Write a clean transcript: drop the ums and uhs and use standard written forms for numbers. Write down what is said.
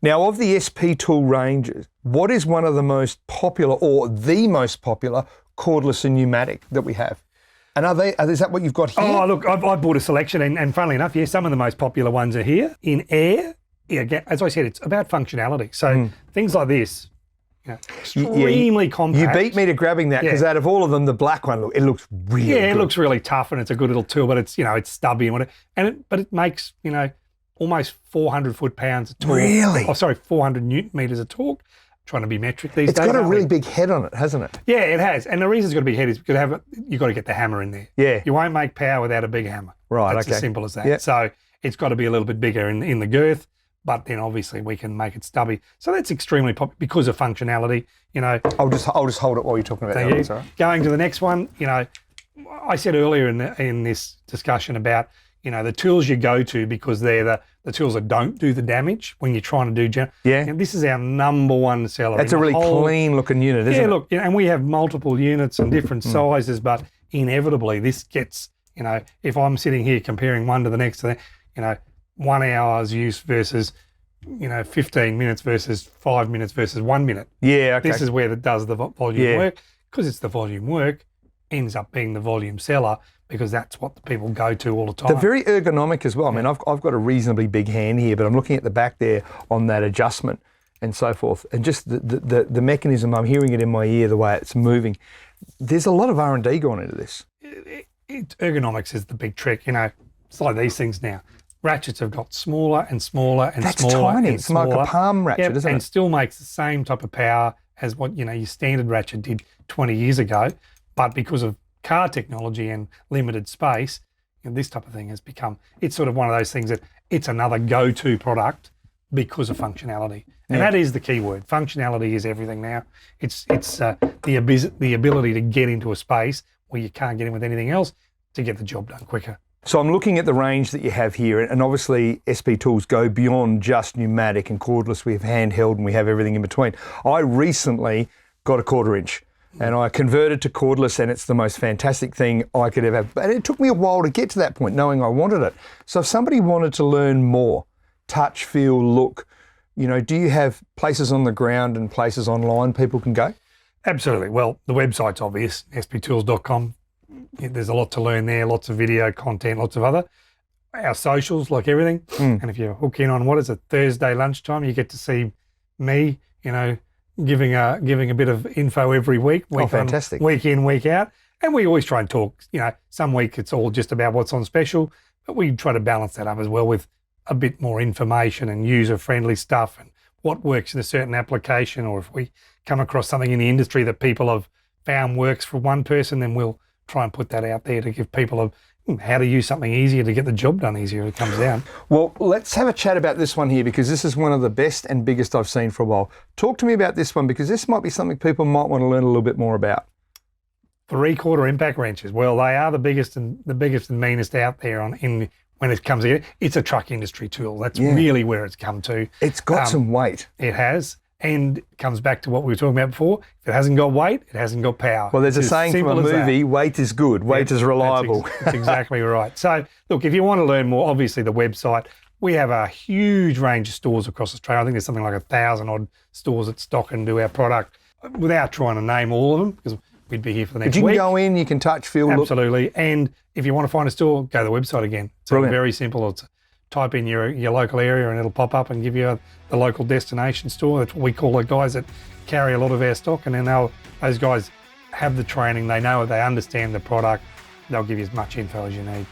Now, of the SP tool ranges, what is one of the most popular or the most popular cordless and pneumatic that we have? And is that what you've got here? Oh, look, I bought a selection, and funnily enough, some of the most popular ones are here. In air, as I said, it's about functionality. So things like this, extremely compact. You beat me to grabbing that because out of all of them, the black one, it looks really good. It looks really tough, and it's a good little tool, but it's it's stubby and whatever. But it makes almost 400 foot-pounds of torque. Really? Oh, sorry, 400 newton meters of torque. Trying to be metric these days. It's got a really big head on it, hasn't it? Yeah, it has. And the reason it's got a big head is because you've got to get the hammer in there. Yeah. You won't make power without a big hammer. Right, That's as simple as that. Yep. So it's got to be a little bit bigger in the girth, but then obviously we can make it stubby. So that's extremely popular because of functionality, I'll just hold it while you're talking about that. Sorry. Going to the next one, I said earlier in this discussion about the tools you go to because they're the tools that don't do the damage when you're trying to do. And this is our number one seller. That's a really clean looking unit, isn't it? Yeah, look, and we have multiple units and different sizes, but inevitably this gets, if I'm sitting here comparing one to the next, 1 hour's use versus, 15 minutes versus 5 minutes versus 1 minute. Yeah, okay. This is where it does the volume work. Because it's the volume work, ends up being the volume seller, because that's what the people go to all the time. They're very ergonomic as well. I mean, I've got a reasonably big hand here, but I'm looking at the back there on that adjustment and so forth. And just the mechanism, I'm hearing it in my ear, the way it's moving. There's a lot of R&D going into this. Ergonomics is the big trick. It's like these things now. Ratchets have got smaller and smaller and That's smaller. tiny. And it's smaller. like a palm ratchet, isn't it? And still makes the same type of power as what, your standard ratchet did 20 years ago. But because of car technology and limited space, this type of thing has become, it's sort of one of those things that it's another go-to product because of functionality. And that is the key word. Functionality is everything now. It's the ability to get into a space where you can't get in with anything else to get the job done quicker. So I'm looking at the range that you have here, and obviously SP tools go beyond just pneumatic and cordless. We have handheld and we have everything in between. I recently got a 1/4 inch. And I converted to cordless, and it's the most fantastic thing I could ever have. But it took me a while to get to that point, knowing I wanted it. So if somebody wanted to learn more, touch, feel, look, do you have places on the ground and places online people can go? Absolutely. Well, the website's obvious, sptools.com. There's a lot to learn there, lots of video content, lots of other. Our socials, like everything. And if you hook in on, Thursday lunchtime, you get to see me, giving a bit of info every week. Fantastic. Week in, week out. And we always try and talk, some week it's all just about what's on special, but we try to balance that up as well with a bit more information and user-friendly stuff and what works in a certain application, or if we come across something in the industry that people have found works for one person, then we'll try and put that out there to give people how to use something easier to get the job done easier if it comes down. Well, let's have a chat about this one here, because this is one of the best and biggest I've seen for a while. Talk to me about this one, because this might be something people might want to learn a little bit more about. 3/4 impact wrenches. Well, they are the biggest and meanest out there when it comes in. It's a truck industry tool. That's really where it's come to. It's got some weight. It has. And it comes back to what we were talking about before. If it hasn't got weight, it hasn't got power. Well, there's a saying from a movie, weight is good, weight is reliable. That's exactly right. So, look, if you want to learn more, obviously the website, we have a huge range of stores across Australia. I think there's something like 1,000 odd stores that stock and do our product, without trying to name all of them, because we'd be here for the next week. But you can go in, you can touch, feel, look. Absolutely. And if you want to find a store, go to the website again. It's very simple. It's type in your local area and it'll pop up and give you the local destination store. That's what we call the guys that carry a lot of our stock, and then those guys have the training, they know it, they understand the product, they'll give you as much info as you need.